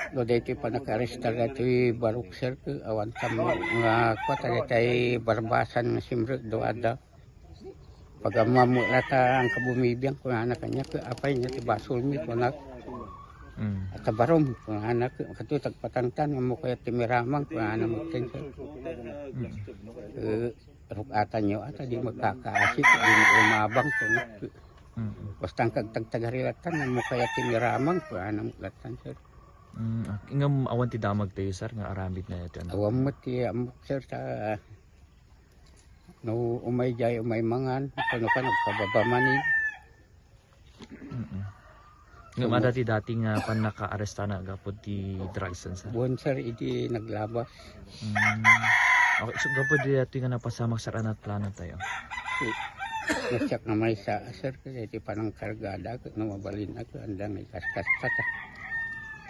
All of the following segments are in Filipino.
No dito pa nakarestar dito barok sir awan tam nga kwata dito barbasan nga simre doada. Pagamamu lata ang kabumibiyang kung anak kanya apay niya ti basol mi kunak. At barom kung anak katutag patangtan nga mo kaya timiramang kung anak mo sir. Rukatan nyo ata di magkakaasik di umabang kunak. Basta ang kagtagtagarilatan nga mo kaya timiramang kung anak mo latan sir. Ingam awan ti damag tayo sir nga aramid na ito. Awan mo ti amok sir sa no umay jay umay mangan kano ka nagpababamanin. Ngam dati nga pan naka-aresta na gapod ti drugs sir. Buwan sir idi naglabas. Okay, so gapod di dati nga napasamak sa anat plano tayo. Nasyak na may sa sir kasi ti panang kargada no mabalin ako andang ikaskas kata.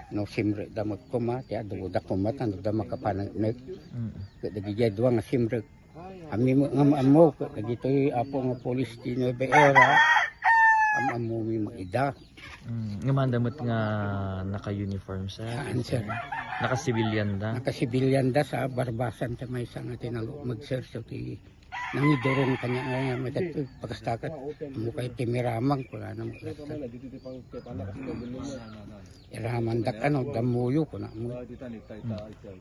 No simre da magkuma ti aduda kumatan da makapanag. Kadagijay duwa nga simre. Ami mo ngam amo dagito apo nga pulis ti Nueva Era. Amo mi maida. Ngam nga naka-uniform sir. Saan sir? Naka-civilian da. Naka-civilian da sa barbasan ta may sa nga tinalo mag-sir ti nangidurong kanya nga magkat pagkastakat mo kay timiramang wala nang iraman dak ano damuyo ko na mo.